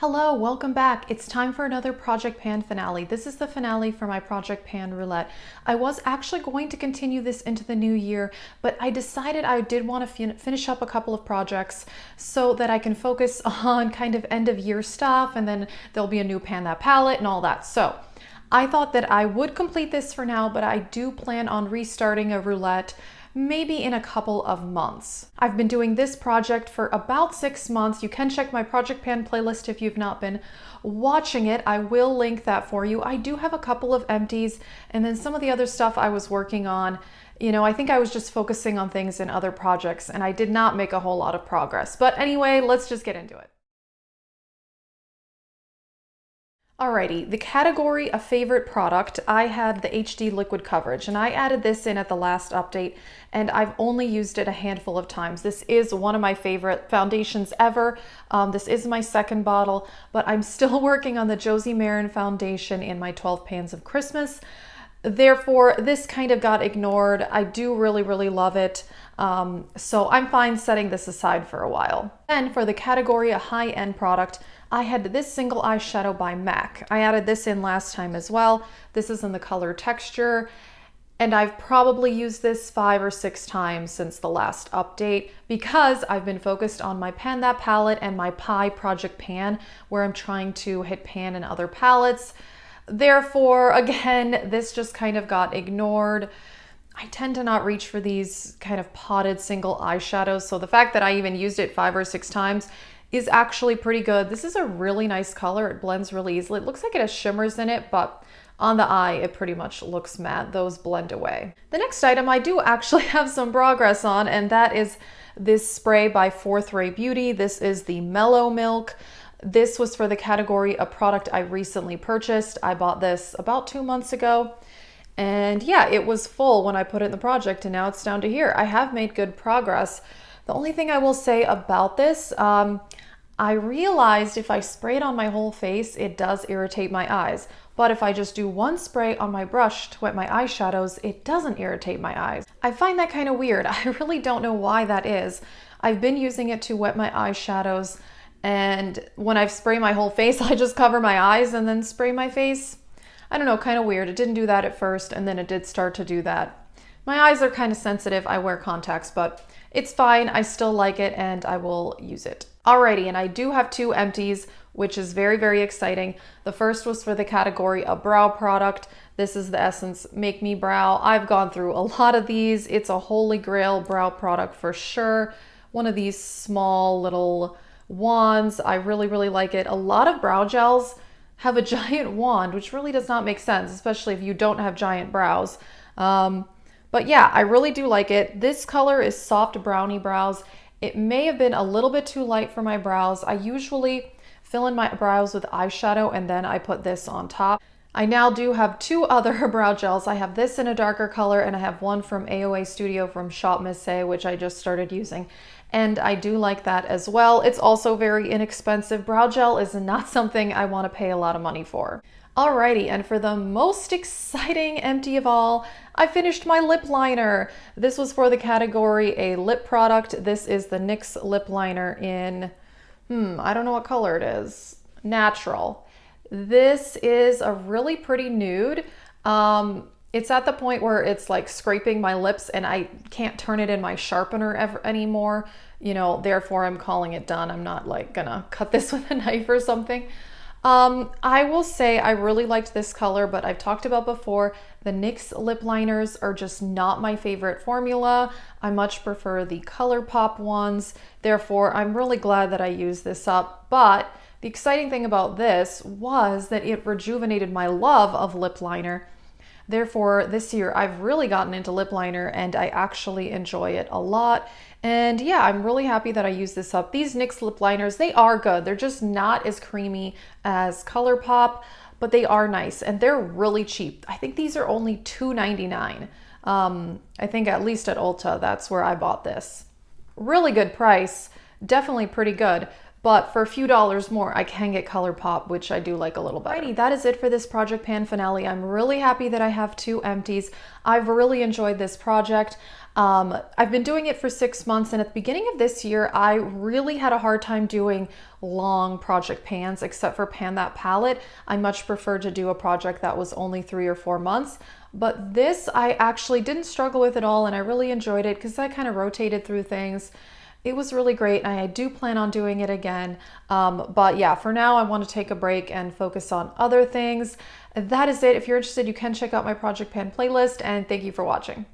Hello, welcome back. It's time for another Project Pan finale. This is the finale for my Project Pan Roulette. I was actually going to continue this into the new year, but I decided I did want to finish up a couple of projects so that I can focus on kind of end of year stuff, and then there'll be a new Pan That palette and all that. So I thought that I would complete this for now, but I do plan on restarting a roulette maybe in a couple of months. I've been doing this project for about 6 months. You can check my Project Pan playlist if you've not been watching it. I will link that for you. I do have a couple of empties and then some of the other stuff I was working on. I think I was just focusing on things in other projects and I did not make a whole lot of progress. But anyway, let's just get into it. Alrighty, the category of favorite product, I had the HD liquid coverage and I added this in at the last update and I've only used it a handful of times. This is one of my favorite foundations ever. This is my second bottle, but I'm still working on the Josie Maran foundation in my 12 Pans of Christmas. Therefore, this kind of got ignored. I do really love it. So I'm fine setting this aside for a while. Then for the category a high-end product, I had this single eyeshadow by MAC. I added this in last time as well. This is in the color Texture, and I've probably used this 5 or 6 times since the last update because I've been focused on my Pan That palette and my Pie Project Pan, where I'm trying to hit pan in other palettes. Therefore, again, this just kind of got ignored. I tend to not reach for these kind of potted single eyeshadows, so the fact that I even used it 5 or 6 times is actually pretty good. This is a really nice color. It blends really easily. It looks like it has shimmers in it, but on the eye, it pretty much looks matte. Those blend away. The next item I do actually have some progress on, and that is this spray by Fourth Ray Beauty. This is the Mellow Milk. This was for the category a product I recently purchased. I bought this about 2 months ago. And yeah, it was full when I put it in the project, and now it's down to here. I have made good progress. The only thing I will say about this, I realized if I spray it on my whole face, it does irritate my eyes. But if I just do one spray on my brush to wet my eyeshadows, it doesn't irritate my eyes. I find that kind of weird. I really don't know why that is. I've been using it to wet my eyeshadows, and when I spray my whole face, I just cover my eyes and then spray my face. I don't know, kind of weird. It didn't do that at first, and then it did start to do that. My eyes are kind of sensitive. I wear contacts, but it's fine. I still like it, and I will use it. Alrighty, and I do have 2 empties, which is very exciting. The first was for the category a brow product. This is the Essence Make Me Brow. I've gone through a lot of these. It's a holy grail brow product for sure. One of these small little wands. I really like it. A lot of brow gels have a giant wand, which really does not make sense, especially if you don't have giant brows. But yeah, I really do like it. This color is Soft Brownie Brows. It may have been a little bit too light for my brows. I usually fill in my brows with eyeshadow and then I put this on top. I now do have 2 other brow gels. I have this in a darker color and I have one from AOA Studio from Shop Miss A, which I just started using. And I do like that as well. It's also very inexpensive. Brow gel is not something I want to pay a lot of money for. Alrighty, and for the most exciting empty of all, I finished my lip liner. This was for the category a lip product. This is the NYX lip liner in, I don't know what color it is. Natural. This is a really pretty nude. It's at the point where it's like scraping my lips and I can't turn it in my sharpener anymore. Therefore I'm calling it done. I'm not like gonna cut this with a knife or something. I will say I really liked this color, but I've talked about before, the NYX lip liners are just not my favorite formula. I much prefer the ColourPop ones. Therefore, I'm really glad that I used this up. But the exciting thing about this was that it rejuvenated my love of lip liner. Therefore, this year I've really gotten into lip liner and I actually enjoy it a lot. And yeah, I'm really happy that I used this up. These NYX lip liners, they are good. They're just not as creamy as ColourPop, but they are nice and they're really cheap. I think these are only $2.99. I think at least at Ulta, that's where I bought this. Really good price, definitely pretty good. but for a few dollars more, I can get ColourPop, which I do like a little better. Alrighty, that is it for this project pan finale. I'm really happy that I have 2 empties. I've really enjoyed this project. I've been doing it for 6 months, and at the beginning of this year, I really had a hard time doing long project pans, except for Pan That Palette. I much preferred to do a project that was only 3 or 4 months. But this I actually didn't struggle with at all, and I really enjoyed it because I kind of rotated through things. It was really great, and I do plan on doing it again. But yeah, for now, I want to take a break and focus on other things. That is it. If you're interested, you can check out my Project Pan playlist, and thank you for watching.